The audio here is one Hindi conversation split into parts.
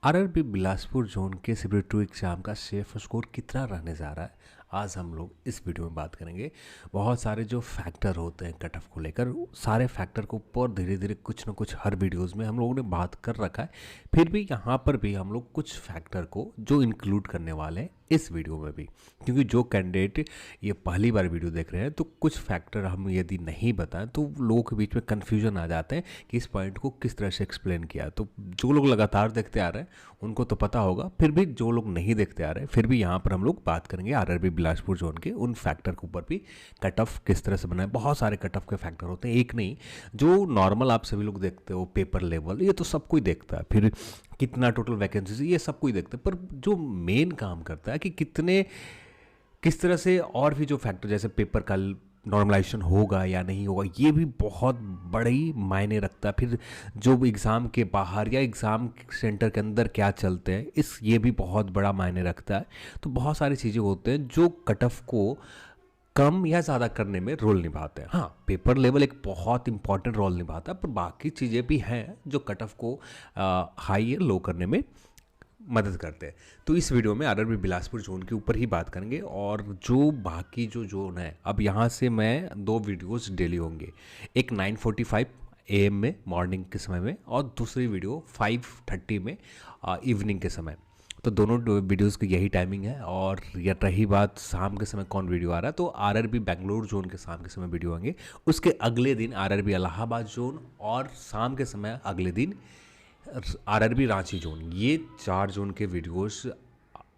आरआरबी बिलासपुर जोन के सिविल 2 एग्ज़ाम का सेफ स्कोर कितना रहने जा रहा है, आज हम लोग इस वीडियो में बात करेंगे। बहुत सारे जो फैक्टर होते हैं कट ऑफ को लेकर, सारे फैक्टर को ऊपर धीरे धीरे कुछ ना कुछ हर वीडियोस में हम लोगों ने बात कर रखा है। फिर भी यहाँ पर भी हम लोग कुछ फैक्टर को जो इंक्लूड करने वाले हैं इस वीडियो में भी, क्योंकि जो कैंडिडेट ये पहली बार वीडियो देख रहे हैं तो कुछ फैक्टर हम यदि नहीं बताएं तो लोगों के बीच में कन्फ्यूजन आ जाते हैं कि इस पॉइंट को किस तरह से एक्सप्लेन किया। तो जो लोग लगातार देखते आ रहे हैं उनको तो पता होगा, फिर भी जो लोग नहीं देखते आ रहे हैं फिर भी यहाँ पर हम लोग बात करेंगे आरआरबी बिलासपुर जोन के उन फैक्टर के ऊपर भी। कट ऑफ किस तरह से बना है, बहुत सारे कट ऑफ के फैक्टर होते हैं, एक नहीं। जो नॉर्मल आप सभी लोग देखते हो, पेपर लेवल, ये तो सब कोई देखता है, फिर कितना टोटल वैकेंसीज, ये सब कोई देखता है, पर जो मेन काम करता है कि कितने किस तरह से और भी जो फैक्टर जैसे पेपर का नॉर्मलाइजेशन होगा या नहीं होगा, ये भी बहुत बड़ी मायने रखता है। फिर जो एग्ज़ाम के बाहर या एग्ज़ाम सेंटर के अंदर क्या चलते हैं, ये भी बहुत बड़ा मायने रखता है। तो बहुत सारी चीज़ें होते हैं जो कट ऑफ को कम या ज़्यादा करने में रोल निभाते हैं। हाँ, पेपर लेवल एक बहुत इंपॉर्टेंट रोल निभाता है, पर बाकी चीज़ें भी हैं जो कट ऑफ को हाई या लो करने में मदद करते हैं। तो इस वीडियो में आरआरबी बिलासपुर जोन के ऊपर ही बात करेंगे, और जो बाकी जो जोन है, अब यहाँ से मैं 2 वीडियोस डेली होंगे, एक 9:45 AM में मॉर्निंग के समय में और दूसरी वीडियो 5:30 में इवनिंग के समय। तो दोनों वीडियोस की यही टाइमिंग है। और या रही बात शाम के समय कौन वीडियो आ रहा है, तो आरआरबी बेंगलोर जोन के शाम के समय वीडियो आएंगे, उसके अगले दिन आरआरबी इलाहाबाद जोन, और शाम के समय अगले दिन आरआरबी रांची जोन। ये 4 जोन के वीडियोस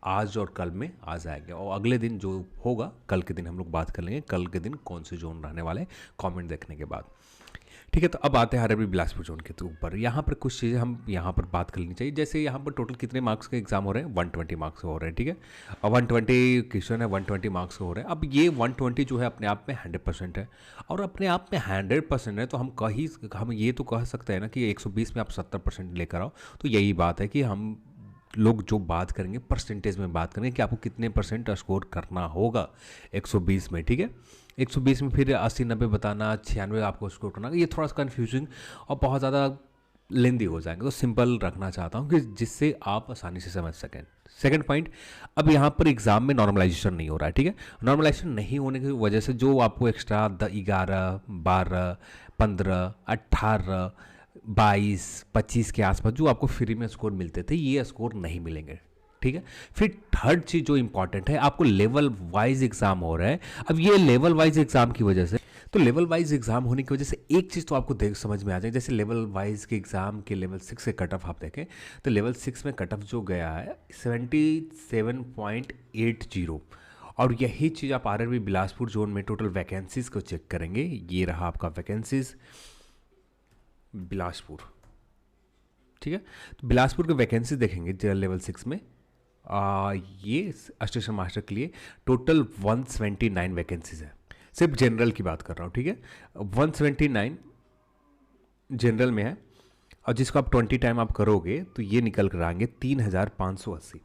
आज और कल में आ जाएंगे, और अगले दिन जो होगा कल के दिन हम लोग बात कर लेंगे कल के दिन कौन से जोन रहने वाले, कमेंट देखने के बाद। ठीक है, तो अब आते हैं आरआरबी बिलासपुर जोन के ऊपर। यहाँ पर कुछ चीज़ें हम यहाँ पर बात कर लेनी चाहिए। जैसे यहाँ पर टोटल कितने मार्क्स के एग्जाम हो रहे हैं, 120 मार्क्स हो रहे हैं। ठीक है, और 120 क्वेश्चन है, 120 मार्क्स हो रहे हैं। अब ये 120 जो है अपने आप में 100% है, और अपने आप में 100% है, तो हम ये तो कह सकते हैं ना कि 120 में आप 70% लेकर आओ। तो यही बात है कि हम लोग जो बात करेंगे परसेंटेज में बात करेंगे कि आपको कितने परसेंट स्कोर करना होगा 120 में। ठीक है, 120 में फिर 80-90 बताना, 96 आपको स्कोर करना, ये थोड़ा सा कन्फ्यूजिंग और बहुत ज़्यादा लेंदी हो जाएंगे। तो सिंपल रखना चाहता हूँ कि जिससे आप आसानी से समझ सकें। सेकंड पॉइंट, अब यहाँ पर एग्जाम में नॉर्मलाइजेशन नहीं हो रहा है। ठीक है, नॉर्मलाइजेशन नहीं होने की वजह से जो आपको एक्स्ट्रा 11, 12, 15, 18, 22, 25 के आसपास जो आपको फ्री में स्कोर मिलते थे, ये स्कोर नहीं मिलेंगे। ठीक है, फिर थर्ड चीज़ जो इंपॉर्टेंट है, आपको लेवल वाइज एग्जाम हो रहा है। अब ये लेवल वाइज एग्जाम की वजह से, तो लेवल वाइज एग्जाम होने की वजह से एक चीज़ तो आपको देख समझ में आ जाए। जैसे लेवल वाइज के एग्जाम के लेवल 6 से कट ऑफ आप देखें, तो लेवल 6 में कट ऑफ जो गया है 77.80, और यही चीज़ आप आरआरबी बिलासपुर जोन में टोटल वैकेंसीज को चेक करेंगे। ये रहा आपका वैकेंसीज बिलासपुर। ठीक है, तो बिलासपुर के वैकेंसी देखेंगे जनरल लेवल 6 में, ये असिस्टेंट मास्टर के लिए टोटल 179 वैकेंसीज है। सिर्फ जनरल की बात कर रहा हूँ। ठीक है, 179 जनरल में है, और जिसको आप 20 टाइम आप करोगे तो ये निकल कर आएंगे 3580।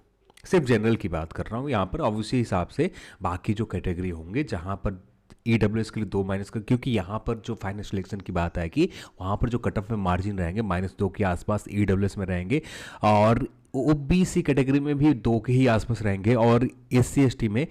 सिर्फ जनरल की बात कर रहा हूँ यहाँ पर। अब उसी हिसाब से बाकी जो कैटेगरी होंगे जहाँ पर EWS के लिए 2 माइनस का, क्योंकि यहाँ पर जो फाइनल सिलेक्शन की बात है कि वहाँ पर जो कट ऑफ में मार्जिन रहेंगे -2 के आसपास EWS में रहेंगे, और OBC कैटेगरी में भी 2 के ही आसपास रहेंगे, और SC ST में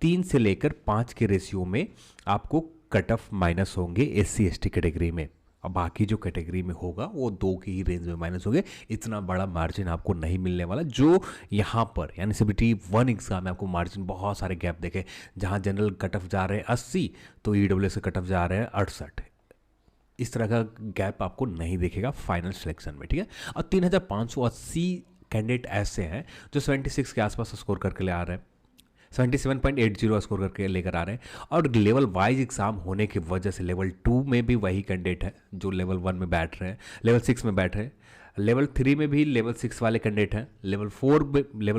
3 से लेकर 5 के रेशियो में आपको कट ऑफ माइनस होंगे SC ST कैटेगरी में। अब बाकी जो कैटेगरी में होगा वो 2 की ही रेंज में माइनस होंगे। इतना बड़ा मार्जिन आपको नहीं मिलने वाला जो यहाँ पर यानी CBT 1 एग्जाम में आपको मार्जिन बहुत सारे गैप देखे। जहाँ जनरल कट ऑफ जा रहे हैं 80, तो EWS से कट ऑफ जा रहे हैं 68। इस तरह का गैप आपको नहीं दिखेगा फाइनल सिलेक्शन में। ठीक है, और 3580 कैंडिडेट ऐसे हैं जो 76 के आसपास स्कोर करके ले आ रहे हैं, 77.80 स्कोर करके लेकर आ रहे हैं। और लेवल वाइज एग्जाम होने की वजह से लेवल 2 में भी वही कैंडिडेट है जो लेवल 1 में बैठ रहे हैं, लेवल 6 में बैठ रहे हैं। लेवल 3 में भी लेवल 6 वाले कैंडिडेट हैं। लेवल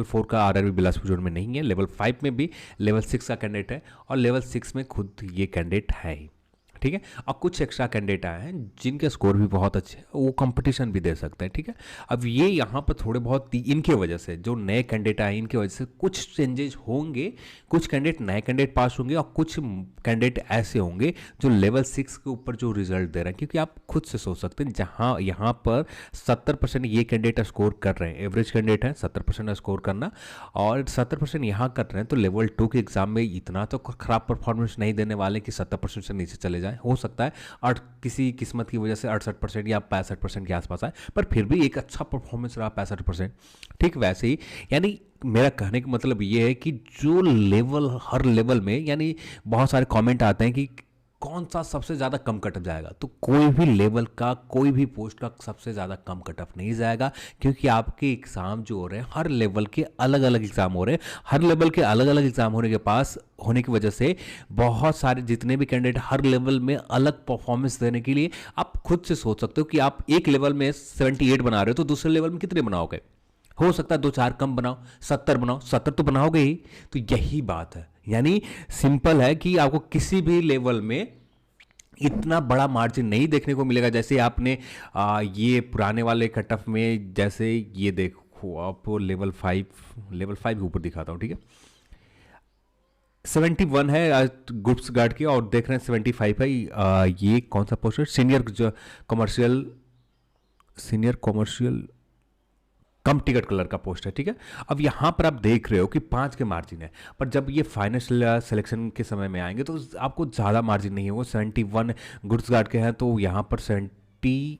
4 का आरआरबी बिलासपुर जोन में नहीं है। लेवल 5 में भी लेवल 6 का कैंडिडेट है, और लेवल 6 में खुद ये कैंडिडेट है ही। ठीक ठीक है। और कुछ एक्स्ट्रा कैंडिडेट आए हैं जिनके स्कोर भी बहुत अच्छे हैं, वो कंपटीशन भी दे सकते हैं, ठीक है। अब ये यहाँ पर थोड़े बहुत इनके वजह से जो नए कैंडिडेट आए इनके वजह से कुछ चेंजेस होंगे। कुछ कैंडिडेट नए कैंडिडेट पास होंगे और कुछ कैंडिडेट ऐसे होंगे जो लेवल 6 के ऊपर जो रिजल्ट दे रहे हैं, क्योंकि आप खुद से सोच सकते हैं जहाँ यहाँ पर 70% ये कैंडिडेट स्कोर कर रहे हैं, एवरेज कैंडिडेट है 70% स्कोर करना, और 70% यहाँ कर रहे हैं, तो लेवल 2 के एग्जाम में इतना तो खराब परफॉर्मेंस नहीं देने वाले कि 70% से नीचे चले जाए। हो सकता है और किसी किस्मत की वजह से 68% या 65% के आसपास आए, पर फिर भी एक अच्छा परफॉर्मेंस रहा 65%। ठीक वैसे ही यानी मेरा कहने का मतलब ये है कि जो लेवल हर लेवल में, यानी बहुत सारे कमेंट आते हैं कि कौन सा सबसे ज़्यादा कम कटअप जाएगा, तो कोई भी लेवल का कोई भी पोस्ट का सबसे ज़्यादा कम कटअप नहीं जाएगा, क्योंकि आपके एग्ज़ाम जो हो रहे हैं हर लेवल के अलग अलग एग्ज़ाम हो रहे हैं। हर लेवल के अलग अलग एग्ज़ाम होने के पास होने की वजह से बहुत सारे जितने भी कैंडिडेट हर लेवल में अलग परफॉर्मेंस देने के लिए आप खुद से सोच सकते हो कि आप एक लेवल में 78 बना रहे हो तो दूसरे लेवल में कितने बनाओगे। हो सकता है 2-4 कम बनाओ, 70 बनाओ, 70 तो बनाओगे ही। तो यही बात है, यानी सिंपल है कि आपको किसी भी लेवल में इतना बड़ा मार्जिन नहीं देखने को मिलेगा। जैसे आपने ये पुराने वाले कटअफ में, जैसे ये देखो आपको लेवल 5 के ऊपर दिखाता हूँ, ठीक है। 71 है गुड्स गार्ड की, और देख रहे हैं 75 है। ये कौन सा पोस्ट है, सीनियर कॉमर्शियल कम टिकट कलर का पोस्ट है, ठीक है। अब यहाँ पर आप देख रहे हो कि 5 के मार्जिन है, पर जब ये फाइनल सिलेक्शन के समय में आएंगे तो आपको ज़्यादा मार्जिन नहीं है। वो 71 गुड्स गार्ड के हैं, तो यहाँ पर 73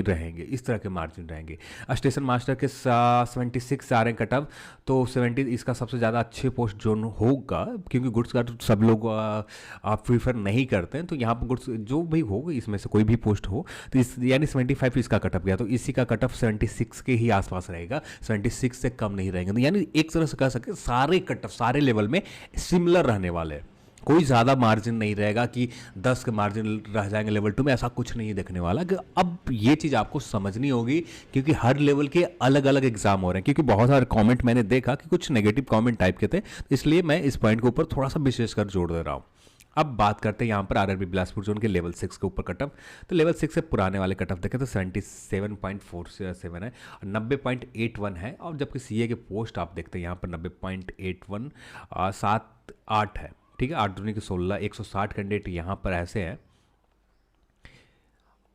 रहेंगे, इस तरह के मार्जिन रहेंगे। स्टेशन मास्टर के 76 आ रहे हैं कटअप, तो 70 इसका सबसे ज़्यादा अच्छे पोस्ट जो होगा, क्योंकि गुड्स गार्ड सब लोग आप प्रीफर नहीं करते हैं, तो यहाँ पर गुड्स जो भी हो इसमें से कोई भी पोस्ट हो तो इस यानी 75 इसका कटअप गया, तो इसी का कटअप 76 के ही आसपास रहेगा, 76 से कम नहीं रहेंगे। तो यानी एक तरह से कह सकते सारे कटअप सारे लेवल में सिमिलर रहने वाले हैं, कोई ज़्यादा मार्जिन नहीं रहेगा कि 10 के मार्जिन रह जाएंगे लेवल 2 में, ऐसा कुछ नहीं देखने वाला। कि अब ये चीज़ आपको समझनी होगी, क्योंकि हर लेवल के अलग अलग एग्जाम हो रहे हैं। क्योंकि बहुत सारे कमेंट मैंने देखा कि कुछ नेगेटिव कमेंट टाइप के थे, इसलिए मैं इस पॉइंट के ऊपर थोड़ा सा विशेष कर जोड़ दे रहा हूँ। अब बात करते हैं यहाँ पर आरआरबी बिलासपुर जोन के लेवल 6 के ऊपर कटअप। तो लेवल 6 से पुराने वाले कटअप देखें तो 77.47 है, 90.81 है, और जबकि सीए के पोस्ट आप देखते हैं यहाँ पर 90.81 7-8 है, ठीक है। 8 दूनी के 16, 160 कैंडिडेट यहाँ पर ऐसे हैं,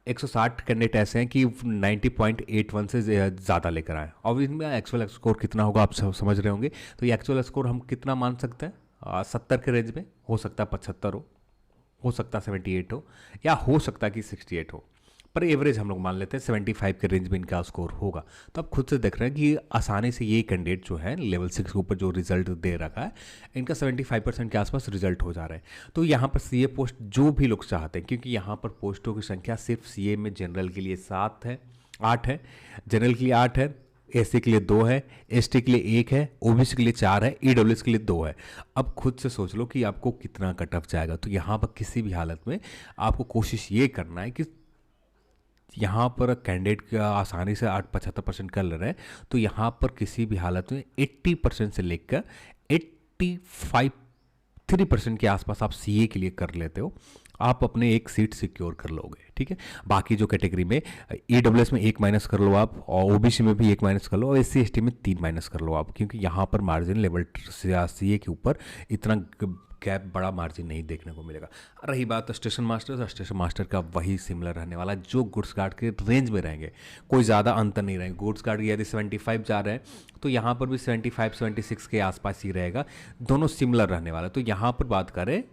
160 कैंडिडेट ऐसे हैं कि 90.81 से ज़्यादा लेकर आए। और इनमें एक्चुअल स्कोर कितना होगा आप समझ रहे होंगे। तो ये एक्चुअल स्कोर हम कितना मान सकते हैं, 70 के रेंज में, हो सकता है 75 हो सकता है 78 हो, या हो सकता है कि 68 हो, पर एवरेज हम लोग मान लेते हैं 75 के रेंज में इनका स्कोर होगा। तो आप खुद से देख रहे हैं कि आसानी से ये कैंडिडेट जो है लेवल 6 के ऊपर जो रिजल्ट दे रखा है, इनका 75% के आसपास रिजल्ट हो जा रहा है। तो यहाँ पर सीए पोस्ट जो भी लोग चाहते हैं, क्योंकि यहाँ पर पोस्टों की संख्या सिर्फ सीए में जनरल के लिए 8 है, जनरल के लिए 8 है, एससी के लिए 2 है, एसटी के लिए 1 है, ओबीसी के लिए 4 है, ईडब्ल्यूएस के लिए 2 है। अब खुद से सोच लो कि आपको कितना कटअप जाएगा। तो यहाँ पर किसी भी हालत में आपको कोशिश ये करना है कि यहाँ पर कैंडिडेट का आसानी से 75% कर ले रहे हैं, तो यहाँ पर किसी भी हालत में 80% से लेकर 85-3% के आसपास आप सीए के लिए कर लेते हो, आप अपने एक सीट सिक्योर कर लोगे, ठीक है। बाकी जो कैटेगरी में ईडब्ल्यूएस में 1 माइनस कर लो आप, और ओबीसी में भी 1 माइनस कर लो, और एससी एसटी में 3 माइनस कर लो आप, क्योंकि यहाँ पर मार्जिन लेवल सीए के ऊपर इतना गैप बड़ा मार्जिन नहीं देखने को मिलेगा। रही बात स्टेशन मास्टर का वही सिमिलर रहने वाला जो गुड्स गार्ड के रेंज में रहेंगे, कोई ज़्यादा अंतर नहीं रहेंगे। गुड्स गार्ड यदि 75 जा रहे हैं तो यहाँ पर भी 75-76 के आसपास ही रहेगा, दोनों सिमिलर रहने वाला। तो यहाँ पर बात करें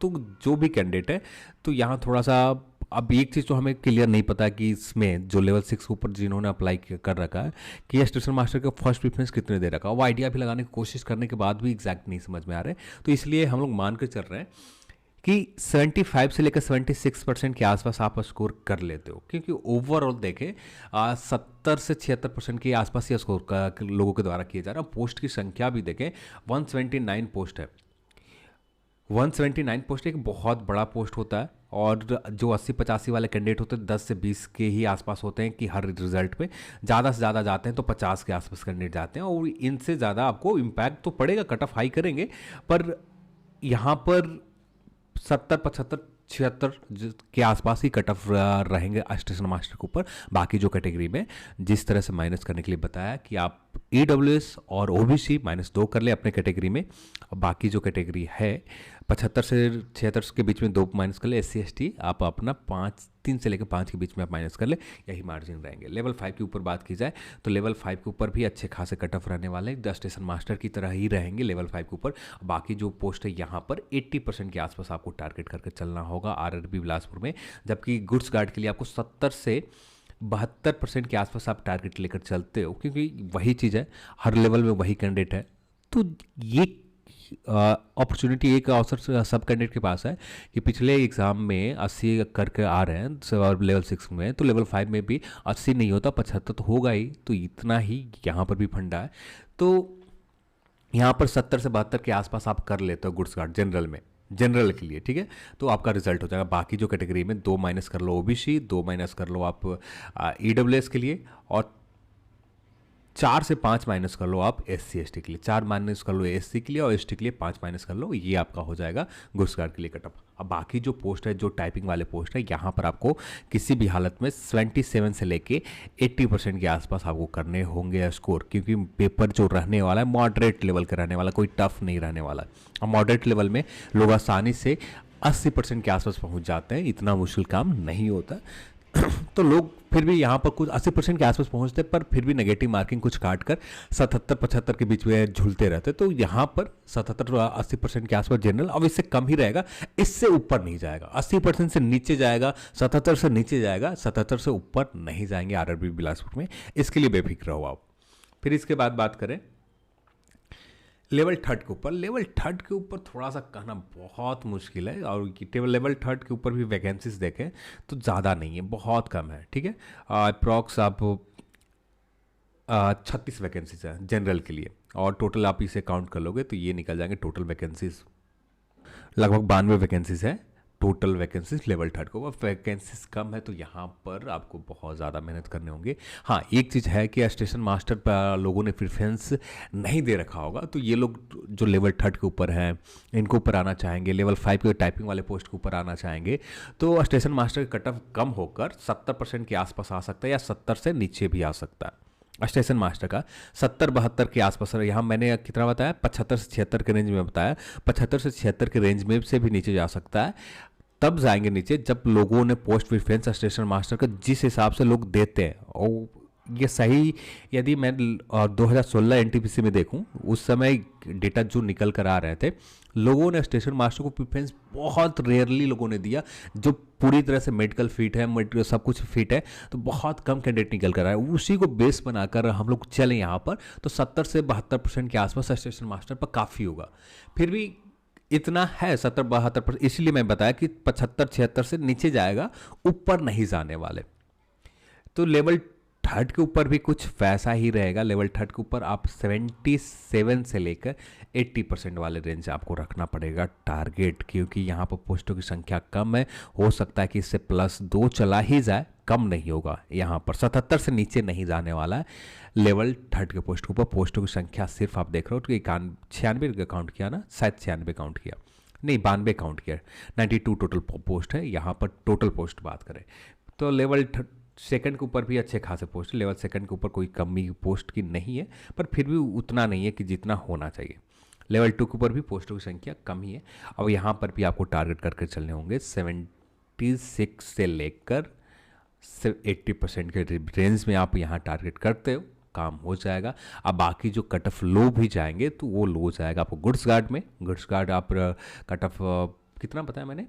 तो जो भी कैंडिडेट है, तो यहाँ थोड़ा सा अब एक चीज़ तो हमें क्लियर नहीं पता कि इसमें जो लेवल 6 के ऊपर जिन्होंने अप्लाई कर रखा है कि ये स्टेशन मास्टर का फर्स्ट प्रेफरेंस कितने दे रखा है, वो आइडिया भी लगाने की कोशिश करने के बाद भी एग्जैक्ट नहीं समझ में आ रहे। तो इसलिए हम लोग मान कर चल रहे हैं कि 75 से लेकर 76% के आसपास आप स्कोर कर लेते हो, क्योंकि ओवरऑल देखें 70 से 76% के आसपास ही स्कोर लोगों के द्वारा किया जा रहा है। पोस्ट की संख्या भी देखें 179 पोस्ट है, 179 पोस्ट एक बहुत बड़ा पोस्ट होता है, और जो 80-85 वाले कैंडिडेट होते हैं 10 से 20 के ही आसपास होते हैं कि हर रिजल्ट पे ज़्यादा से ज़्यादा जाते हैं तो 50 के आसपास कैंडिडेट जाते हैं, और इनसे ज़्यादा आपको इम्पैक्ट तो पड़ेगा, कट ऑफ हाई करेंगे। पर यहाँ पर 70 75 76 के आसपास ही कट ऑफ रहेंगे स्टेशन मास्टर के ऊपर। बाकी जो कैटेगरी में जिस तरह से माइनस करने के लिए बताया कि आप EWS और OBC -2 कर ले अपने कैटेगरी में, बाकी जो कैटेगरी है 75 से 76 के बीच में 2 माइनस कर ले। SC ST आप अपना 3 से लेकर 5 के बीच में आप माइनस कर ले, यही मार्जिन रहेंगे। लेवल 5 के ऊपर बात की जाए तो लेवल 5 के ऊपर भी अच्छे खासे कट ऑफ रहने वाले हैं, स्टेशन मास्टर की तरह ही रहेंगे लेवल 5 के ऊपर। बाकी जो पोस्ट है यहाँ पर 80% के आसपास आपको टारगेट करके चलना होगा RRB बिलासपुर में, जबकि गुड्स गार्ड के लिए आपको 70 से 72% के आसपास आप टारगेट लेकर चलते हो, क्योंकि वही चीज़ है, हर लेवल में वही कैंडिडेट है। तो ये अपॉर्चुनिटी एक अवसर सब कैंडिडेट के पास है कि पिछले एग्ज़ाम में 80 करके आ रहे हैं और लेवल 6 में, तो लेवल 5 में भी 80 नहीं होता 75 तो होगा ही, तो इतना ही यहाँ पर भी फंडा है। तो यहाँ पर 70 से 72 के आसपास आप कर लेते हो गुड्स गार्ड जनरल के लिए, ठीक है, तो आपका रिजल्ट हो जाएगा। बाकी जो कैटेगरी में 2 माइनस कर लो OBC, 2 माइनस कर लो आप EWS के लिए, और 4 से 5 माइनस कर लो आप SC ST के लिए, 4 माइनस कर लो SC के लिए और ST के लिए 5 माइनस कर लो, ये आपका हो जाएगा गुड्स गार्ड के लिए कटअप। अब बाकी जो पोस्ट है, जो टाइपिंग वाले पोस्ट है, यहाँ पर आपको किसी भी हालत में 77 से लेके 80% के आसपास आपको करने होंगे स्कोर, क्योंकि पेपर जो रहने वाला है मॉडरेट लेवल का रहने वाला, कोई टफ नहीं रहने वाला। और मॉडरेट लेवल में लोग आसानी से 80% के आसपास पहुँच जाते हैं, इतना मुश्किल काम नहीं होता। तो लोग फिर भी यहाँ पर कुछ 80% के आसपास पहुँचते, पर फिर भी नेगेटिव मार्किंग कुछ काट कर 77-75 के बीच में झूलते रहते। तो यहाँ पर 77-80% के आसपास जनरल, अब इससे कम ही रहेगा, इससे ऊपर नहीं जाएगा। 80% से नीचे जाएगा, 77 से नीचे जाएगा, 77 से ऊपर नहीं जाएंगे RRB बिलासपुर में, इसके लिए बेफिक्र हो आप। फिर इसके बाद बात करें लेवल 3 के ऊपर। लेवल 3 के ऊपर थोड़ा सा कहना बहुत मुश्किल है, और लेवल 3 के ऊपर भी वैकेंसीज देखें तो ज़्यादा नहीं है, बहुत कम है, ठीक है। अप्रॉक्स आप 36 वैकेंसीज हैं जनरल के लिए, और टोटल आप इसे काउंट कर लोगे तो ये निकल जाएंगे टोटल वैकेंसीज लगभग 92 वैकेंसीज है टोटल वैकेंसीज लेवल 3 को। वैकेंसीज कम है तो यहाँ पर आपको बहुत ज़्यादा मेहनत करने होंगे। हाँ, एक चीज़ है कि स्टेशन मास्टर पर लोगों ने प्रेफरेंस नहीं दे रखा होगा, तो ये लोग जो लेवल 3 के ऊपर हैं इनको ऊपर आना चाहेंगे, लेवल 5 के टाइपिंग वाले पोस्ट के ऊपर आना चाहेंगे, तो स्टेशन मास्टर का कट ऑफ कम होकर 70% के आसपास आ सकता है, या 70 से नीचे भी आ सकता है। स्टेशन मास्टर का 70-72 के आसपास, यहाँ मैंने कितना बताया, 75 से 76 के रेंज में बताया, 75 से 76 के रेंज में से भी नीचे जा सकता है। तब जाएंगे नीचे जब लोगों ने पोस्ट प्रेफरेंस स्टेशन मास्टर का जिस हिसाब से लोग देते हैं, और ये सही, यदि मैं 2016 NTPC में देखूं, उस समय डेटा जो निकल कर आ रहे थे, लोगों ने स्टेशन मास्टर को प्रेफरेंस बहुत रेयरली लोगों ने दिया, जो पूरी तरह से मेडिकल फिट है, सब कुछ फिट है, तो बहुत कम कैंडिडेट निकल कर आए। उसी को बेस बनाकर हम लोग चलें यहाँ पर, तो 70 से 72% के आसपास स्टेशन मास्टर पर काफ़ी होगा। फिर भी इतना है 70-72%, इसलिए मैं बताया कि 75-76 से नीचे जाएगा, ऊपर नहीं जाने वाले। तो लेवल 3 के ऊपर भी कुछ वैसा ही रहेगा। लेवल 3 के ऊपर आप 77 से लेकर 80% वाले रेंज आपको रखना पड़ेगा टारगेट, क्योंकि यहाँ पर पोस्टों की संख्या कम है। हो सकता है कि इससे +2 चला ही जाए, कम नहीं होगा। यहाँ पर 77 से नीचे नहीं जाने वाला है लेवल 3 के पोस्ट के ऊपर। पोस्टों की संख्या सिर्फ आप देख रहे हो तो 96 काउंट किया ना, शायद 96 काउंट किया, नहीं 92 काउंट किया, 92 टोटल पोस्ट है। यहाँ पर टोटल पोस्ट बात करें तो लेवल 2 के ऊपर भी अच्छे खासे पोस्ट है। लेवल 2 के ऊपर कोई कमी पोस्ट की नहीं है, पर फिर भी उतना नहीं है कि जितना होना चाहिए। लेवल 2 के ऊपर भी पोस्टों की संख्या कम ही है। अब यहाँ पर भी आपको टारगेट करके चलने होंगे 76 से लेकर 80% के रेंज में आप यहाँ टारगेट करते हो, काम हो जाएगा। अब बाकी जो कट ऑफ लो भी जाएंगे तो वो लो जाएगा आपको गुड्स गार्ड में। गुड्स गार्ड आप कट ऑफ कितना बताया मैंने,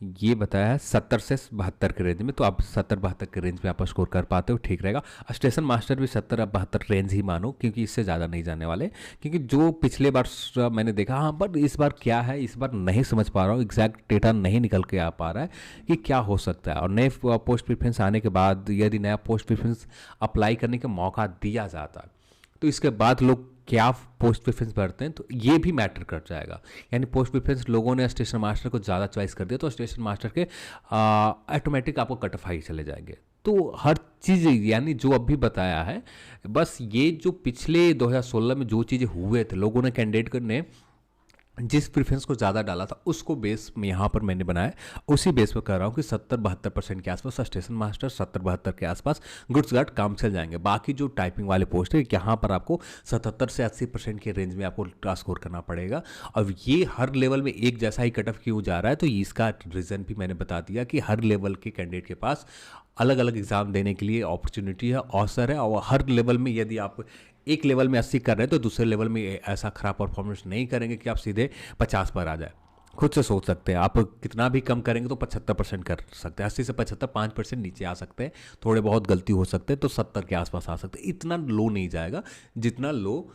ये बताया है 70 से 72 के रेंज में, तो आप 70-72 के रेंज में आप स्कोर कर पाते हो, ठीक रहेगा। स्टेशन मास्टर भी 70-72 रेंज ही मानो, क्योंकि इससे ज़्यादा नहीं जाने वाले। क्योंकि जो पिछले बार मैंने देखा, हाँ, बट इस बार क्या है, इस बार नहीं समझ पा रहा हूँ, एग्जैक्ट डेटा नहीं निकल के आ पा रहा है कि क्या हो सकता है। और नए पोस्ट प्रेफरेंस आने के बाद यदि नया पोस्ट प्रेफरेंस अप्लाई करने का मौका दिया जाता है, तो इसके बाद लोग क्या पोस्ट प्रेफरेंस भरते हैं, तो ये भी मैटर कर जाएगा। यानी पोस्ट प्रेफरेंस लोगों ने स्टेशन मास्टर को ज़्यादा चॉइस कर दिया, तो स्टेशन मास्टर के ऑटोमेटिक आपको कट ऑफ हाई चले जाएंगे। तो हर चीज़ यानी जो अभी बताया है, बस ये जो पिछले 2016 में जो चीज़ें हुए थे, लोगों ने कैंडिडेट ने जिस प्रेफरेंस को ज़्यादा डाला था उसको बेस में यहाँ पर मैंने बनाया, उसी बेस पर कह रहा हूँ कि 70-72% के आसपास स्टेशन मास्टर, 70-72 के आसपास गुड्स गार्ड काम चल जाएंगे। बाकी जो टाइपिंग वाले पोस्ट है यहाँ पर आपको 77 से 80% के रेंज में आपको स्कोर करना पड़ेगा। और ये हर लेवल में एक जैसा ही कट ऑफ क्यों जा रहा है, तो इसका रीज़न भी मैंने बता दिया कि हर लेवल के कैंडिडेट के पास अलग अलग एग्ज़ाम देने के लिए अपॉर्चुनिटी है, अवसर है। और हर लेवल में यदि आप एक लेवल में 80 कर रहे हैं तो दूसरे लेवल में ऐसा खराब परफॉर्मेंस नहीं करेंगे कि आप सीधे 50 पर आ जाए। खुद से सोच सकते हैं आप, कितना भी कम करेंगे तो 75% कर सकते हैं, 80 से 75 5% नीचे आ सकते हैं, थोड़े बहुत गलती हो सकते हैं तो 70 के आसपास आ सकते हैं। इतना लो नहीं जाएगा जितना लो,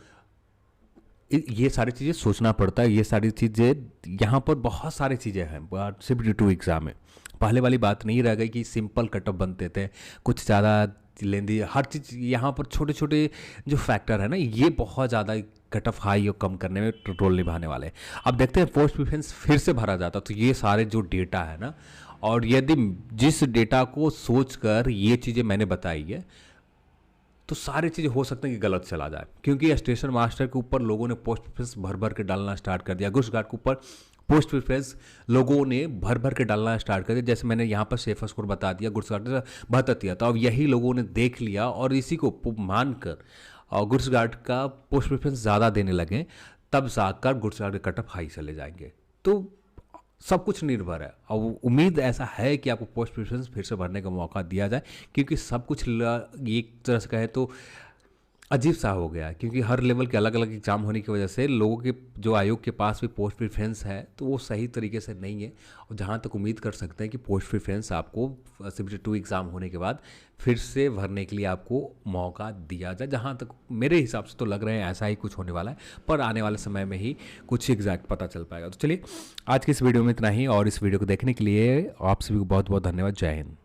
ये सारी चीज़ें सोचना पड़ता है। ये सारी चीज़ें यहाँ पर बहुत सारी चीज़ें हैं CBT2 एग्ज़ाम में। पहले वाली बात नहीं रह गई कि सिंपल कटअप बनते थे, कुछ ज़्यादा लेंदी, हर चीज़ यहाँ पर छोटे छोटे जो फैक्टर है ना, ये बहुत ज़्यादा कट ऑफ हाई और कम करने में रोल निभाने वाले हैं। अब देखते हैं पोस्ट प्रेफरेंस फिर से भरा जाता तो ये सारे जो डेटा है ना, और यदि जिस डेटा को सोचकर ये चीज़ें मैंने बताई है तो सारी चीज़ें हो सकता है कि गलत चला जाए, क्योंकि स्टेशन मास्टर के ऊपर लोगों ने पोस्ट प्रेफरेंस भर भर के डालना स्टार्ट कर दिया, गुड्स गार्ड के ऊपर पोस्ट प्रेफरेंस लोगों ने भर भर के डालना स्टार्ट कर दिया। जैसे मैंने यहाँ पर सेफ स्कोर बता दिया, गुड्स गार्ड ने 72 दिया, तो अब यही लोगों ने देख लिया और इसी को मानकर और गुड्स गार्ड का पोस्ट प्रेफरेंस ज़्यादा देने लगे, तब जाकर गुड्स गार्ड के कटअप हाई चले जाएंगे। तो सब कुछ निर्भर है, और उम्मीद ऐसा है कि आपको पोस्ट प्रेफरेंस फिर से भरने का मौका दिया जाए, क्योंकि सब कुछ एक तरह से कहे तो अजीब सा हो गया है, क्योंकि हर लेवल के अलग अलग एग्जाम होने की वजह से लोगों के जो आयोग के पास भी पोस्ट प्रेफरेंस है तो वो सही तरीके से नहीं है। और जहाँ तक उम्मीद कर सकते हैं कि पोस्ट प्रेफरेंस आपको CBT2 एग्ज़ाम होने के बाद फिर से भरने के लिए आपको मौका दिया जाए। जहाँ तक मेरे हिसाब से तो लग रहे हैं ऐसा ही कुछ होने वाला है, पर आने वाले समय में ही कुछ एग्जैक्ट पता चल पाएगा। तो चलिए आज की इस वीडियो में इतना ही, और इस वीडियो को देखने के लिए आप सभी को बहुत बहुत धन्यवाद। जय हिंद।